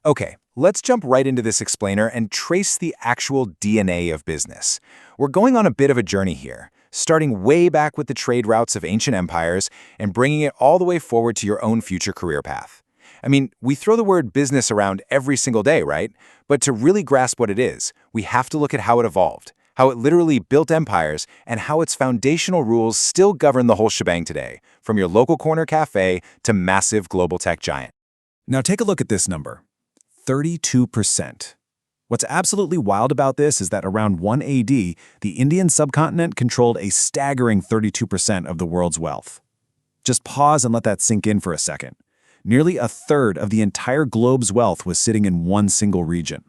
Okay, let's jump right into this explainer and trace the actual DNA of business. We're going on a bit of a journey here, starting way back with the trade routes of ancient empires and bringing it all the way forward to your own future career path. I mean, we throw the word business around every single day, right? But to really grasp what it is, we have to look at how it evolved, how it literally built empires, and how its foundational rules still govern the whole shebang today, from your local corner cafe to massive global tech giant. Now take a look at this number, 32%. What's absolutely wild about this is that around 1 AD, the Indian subcontinent controlled a staggering 32% of the world's wealth. Just pause and let that sink in for a second. Nearly a third of the entire globe's wealth was sitting in one single region.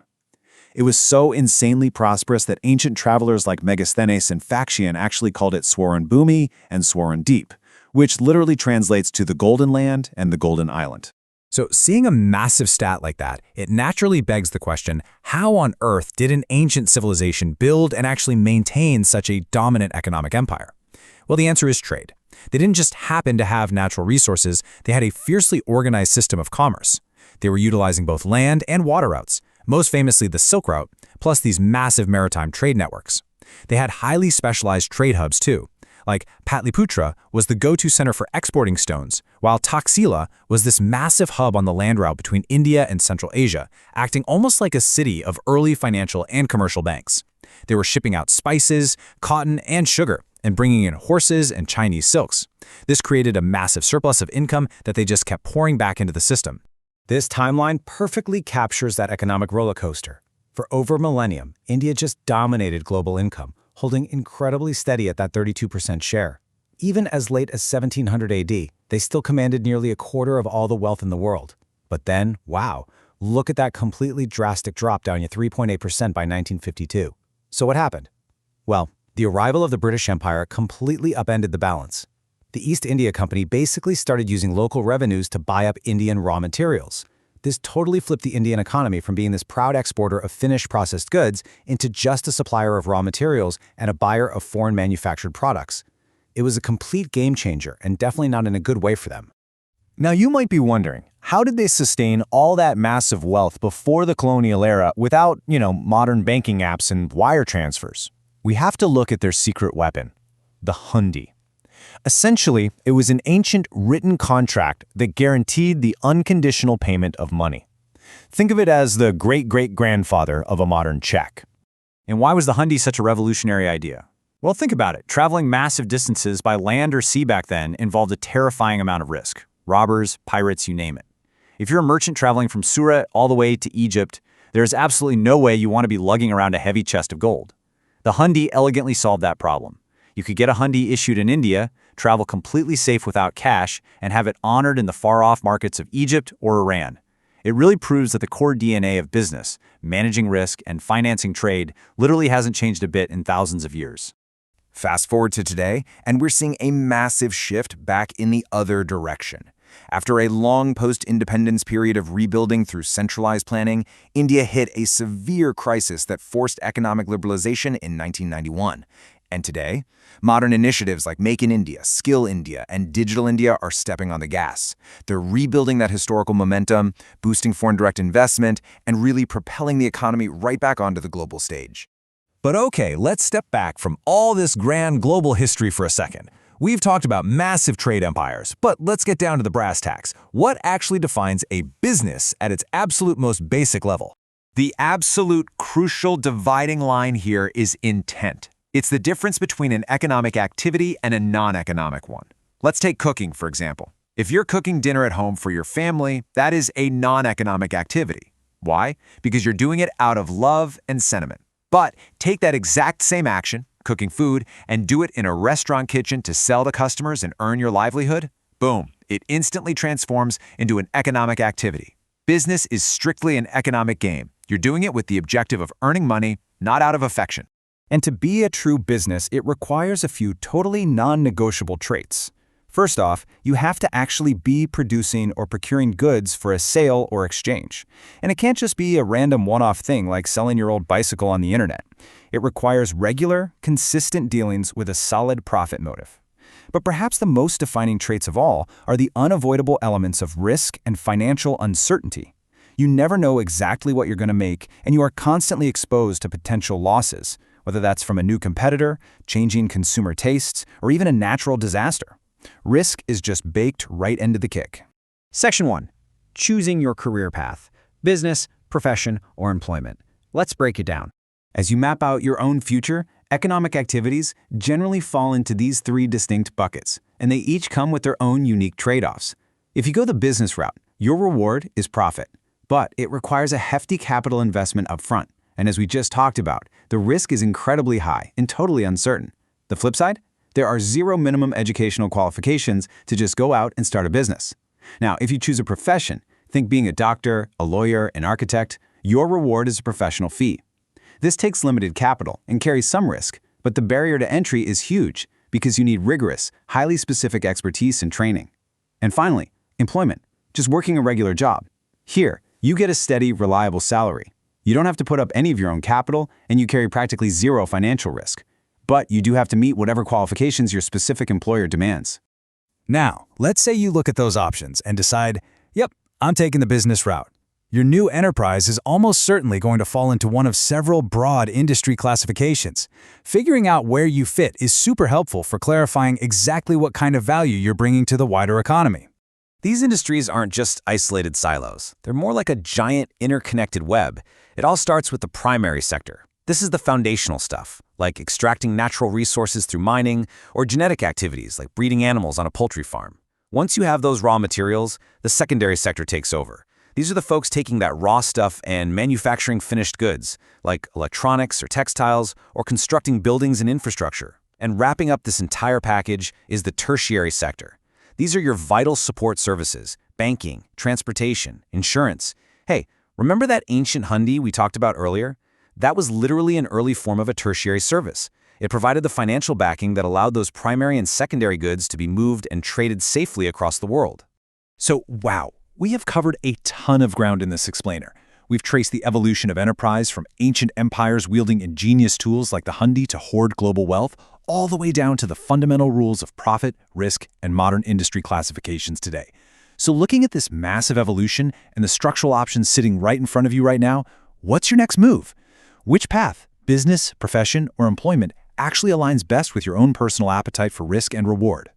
It was so insanely prosperous that ancient travelers like Megasthenes and Faxian actually called it Swaran Bhumi and Swaran Deep, which literally translates to the Golden Land and the Golden Island. So seeing a massive stat like that, it naturally begs the question, how on earth did an ancient civilization build and actually maintain such a dominant economic empire? Well, the answer is trade. They didn't just happen to have natural resources, they had a fiercely organized system of commerce. They were utilizing both land and water routes, most famously the Silk Route, plus these massive maritime trade networks. They had highly specialized trade hubs too. Like Patliputra was the go-to center for exporting stones, while Taxila was this massive hub on the land route between India and Central Asia, acting almost like a city of early financial and commercial banks. They were shipping out spices, cotton, and sugar, and bringing in horses and Chinese silks. This created a massive surplus of income that they just kept pouring back into the system. This timeline perfectly captures that economic roller coaster. For over a millennium, India just dominated global income, holding incredibly steady at that 32% share. Even as late as 1700 AD, they still commanded nearly a quarter of all the wealth in the world. But then, wow, look at that completely drastic drop down to 3.8% by 1952. So what happened? Well, the arrival of the British Empire completely upended the balance. The East India Company basically started using local revenues to buy up Indian raw materials. This totally flipped the Indian economy from being this proud exporter of finished processed goods into just a supplier of raw materials and a buyer of foreign manufactured products. It was a complete game changer and definitely not in a good way for them. Now you might be wondering, how did they sustain all that massive wealth before the colonial era without, modern banking apps and wire transfers? We have to look at their secret weapon, the hundi. Essentially, it was an ancient written contract that guaranteed the unconditional payment of money. Think of it as the great-great-grandfather of a modern check. And why was the hundi such a revolutionary idea? Well, think about it. Traveling massive distances by land or sea back then involved a terrifying amount of risk. Robbers, pirates, you name it. If you're a merchant traveling from Surat all the way to Egypt, there is absolutely no way you want to be lugging around a heavy chest of gold. The hundi elegantly solved that problem. You could get a hundi issued in India, travel completely safe without cash, and have it honored in the far-off markets of Egypt or Iran. It really proves that the core DNA of business, managing risk, and financing trade literally hasn't changed a bit in thousands of years. Fast forward to today, and we're seeing a massive shift back in the other direction. After a long post-independence period of rebuilding through centralized planning, India hit a severe crisis that forced economic liberalization in 1991. And today, modern initiatives like Make in India, Skill India, and Digital India are stepping on the gas. They're rebuilding that historical momentum, boosting foreign direct investment, and really propelling the economy right back onto the global stage. But okay, let's step back from all this grand global history for a second. We've talked about massive trade empires, but let's get down to the brass tacks. What actually defines a business at its absolute most basic level? The absolute crucial dividing line here is intent. It's the difference between an economic activity and a non-economic one. Let's take cooking, for example. If you're cooking dinner at home for your family, that is a non-economic activity. Why? Because you're doing it out of love and sentiment. But take that exact same action, cooking food, and do it in a restaurant kitchen to sell to customers and earn your livelihood. Boom, it instantly transforms into an economic activity. Business is strictly an economic game. You're doing it with the objective of earning money, not out of affection. And to be a true business, it requires a few totally non-negotiable traits. First off, you have to actually be producing or procuring goods for a sale or exchange. And it can't just be a random one-off thing like selling your old bicycle on the internet. It requires regular, consistent dealings with a solid profit motive. But perhaps the most defining traits of all are the unavoidable elements of risk and financial uncertainty. You never know exactly what you're going to make, and you are constantly exposed to potential losses, whether that's from a new competitor, changing consumer tastes, or even a natural disaster. Risk is just baked right into the kick. Section 1. Choosing your career path: business, profession, or employment. Let's break it down. As you map out your own future, economic activities generally fall into these three distinct buckets, and they each come with their own unique trade-offs. If you go the business route, your reward is profit, but it requires a hefty capital investment up front. And as we just talked about, the risk is incredibly high and totally uncertain. The flip side? There are zero minimum educational qualifications to just go out and start a business. Now, if you choose a profession, think being a doctor, a lawyer, an architect, your reward is a professional fee. This takes limited capital and carries some risk, but the barrier to entry is huge because you need rigorous, highly specific expertise and training. And finally, employment, just working a regular job. Here, you get a steady, reliable salary. You don't have to put up any of your own capital, and you carry practically zero financial risk. But you do have to meet whatever qualifications your specific employer demands. Now, let's say you look at those options and decide, yep, I'm taking the business route. Your new enterprise is almost certainly going to fall into one of several broad industry classifications. Figuring out where you fit is super helpful for clarifying exactly what kind of value you're bringing to the wider economy. These industries aren't just isolated silos. They're more like a giant interconnected web. It all starts with the primary sector. This is the foundational stuff, like extracting natural resources through mining or genetic activities like breeding animals on a poultry farm. Once you have those raw materials, the secondary sector takes over. These are the folks taking that raw stuff and manufacturing finished goods, like electronics or textiles, or constructing buildings and infrastructure. And wrapping up this entire package is the tertiary sector. These are your vital support services: banking, transportation, insurance. Hey, remember that ancient hundi we talked about earlier? That was literally an early form of a tertiary service. It provided the financial backing that allowed those primary and secondary goods to be moved and traded safely across the world. So, wow, we have covered a ton of ground in this explainer. We've traced the evolution of enterprise from ancient empires wielding ingenious tools like the hundi to hoard global wealth, all the way down to the fundamental rules of profit, risk, and modern industry classifications today. So looking at this massive evolution and the structural options sitting right in front of you right now, what's your next move? Which path, business, profession, or employment, actually aligns best with your own personal appetite for risk and reward?